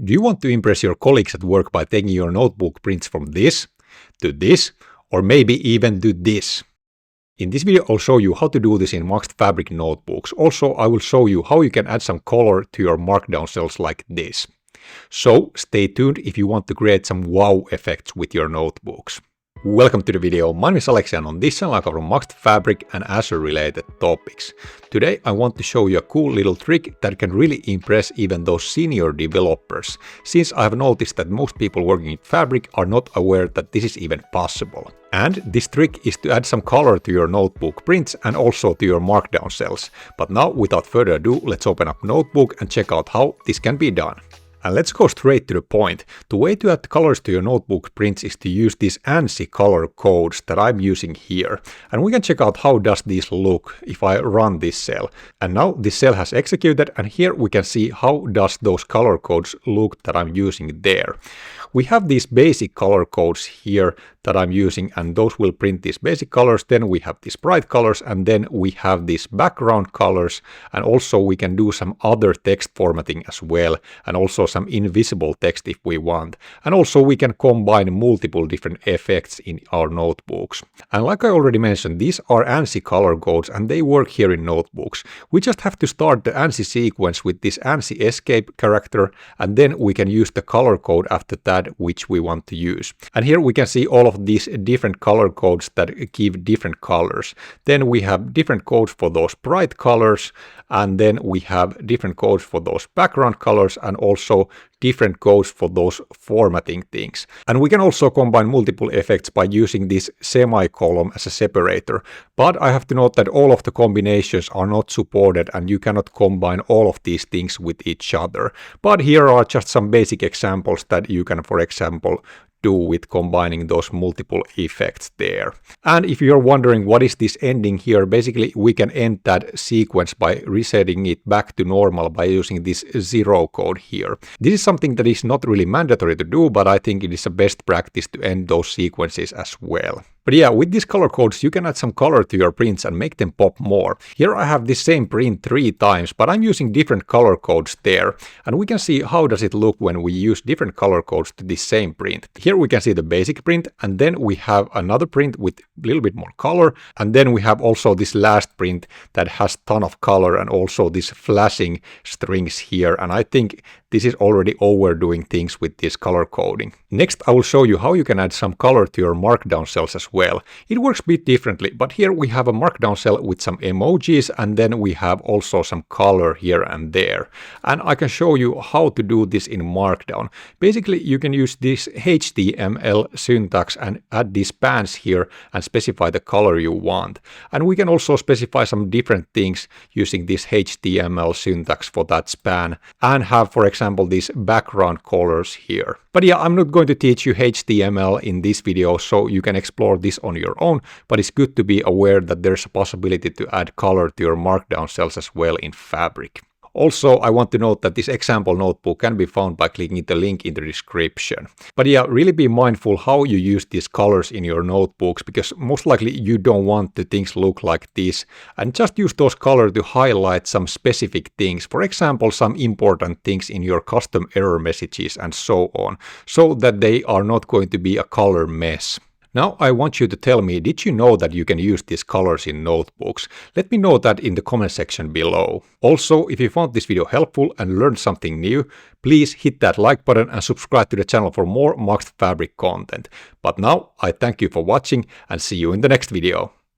Do you want to impress your colleagues at work by taking your notebook prints from this to this, or maybe even to this? In this video I'll show you how to do this in Maxed Fabric notebooks. Also I will show you how you can add some color to your Markdown cells like this. So stay tuned if you want to create some wow effects with your notebooks. Welcome to the video. My name is Alex and on this channel I cover Maxed Fabric and Azure related topics. Today I want to show you a cool little trick that can really impress even those senior developers, since I have noticed that most people working in Fabric are not aware that this is even possible. And this trick is to add some color to your notebook prints and also to your Markdown cells. But now without further ado, let's open up Notebook and check out how this can be done. And let's go straight to the point. The way to add colors to your notebook prints is to use these ANSI color codes that I'm using here. And we can check out how does this look if I run this cell. And now this cell has executed and here we can see how does those color codes look that I'm using there. We have these basic color codes here that I'm using and those will print these basic colors. Then we have these bright colors and then we have these background colors, and also we can do some other text formatting as well, and also some invisible text if we want. And also we can combine multiple different effects in our notebooks. And like I already mentioned, these are ANSI color codes and they work here in notebooks. We just have to start the ANSI sequence with this ANSI escape character, and then we can use the color code after that which we want to use. And here we can see all of these different color codes that give different colors. Then we have different codes for those bright colors, and then we have different codes for those background colors, and also different codes for those formatting things. And we can also combine multiple effects by using this semicolon as a separator. But I have to note that all of the combinations are not supported and you cannot combine all of these things with each other. But here are just some basic examples that you can, for example, do with combining those multiple effects there. And if you're wondering what is this ending here, basically we can end that sequence by resetting it back to normal by using this 0 code here. This is something that is not really mandatory to do, but I think it is a best practice to end those sequences as well. But yeah, with these color codes you can add some color to your prints and make them pop more. Here I have this same print 3 times, but I'm using different color codes there. And we can see how does it look when we use different color codes to this same print. Here we can see the basic print, and then we have another print with a little bit more color, and then we have also this last print that has a ton of color and also these flashing strings here. And I think this is already overdoing things with this color coding. Next I will show you how you can add some color to your Markdown cells as well. It works a bit differently, but here we have a Markdown cell with some emojis, and then we have also some color here and there. And I can show you how to do this in Markdown. Basically you can use this HTML syntax and add these spans here and specify the color you want. And we can also specify some different things using this HTML syntax for that span, and have, for example, these background colors here. But yeah, I'm not going to teach you HTML in this video, so you can explore this on your own, but it's good to be aware that there's a possibility to add color to your Markdown cells as well in Fabric. Also, I want to note that this example notebook can be found by clicking the link in the description. But yeah, really be mindful how you use these colors in your notebooks, because most likely you don't want the things look like this. And just use those colors to highlight some specific things, for example, some important things in your custom error messages and so on, so that they are not going to be a color mess. Now I want you to tell me, did you know that you can use these colors in notebooks? Let me know that in the comment section below. Also, if you found this video helpful and learned something new, please hit that like button and subscribe to the channel for more Maxed Fabric content. But now I thank you for watching and see you in the next video.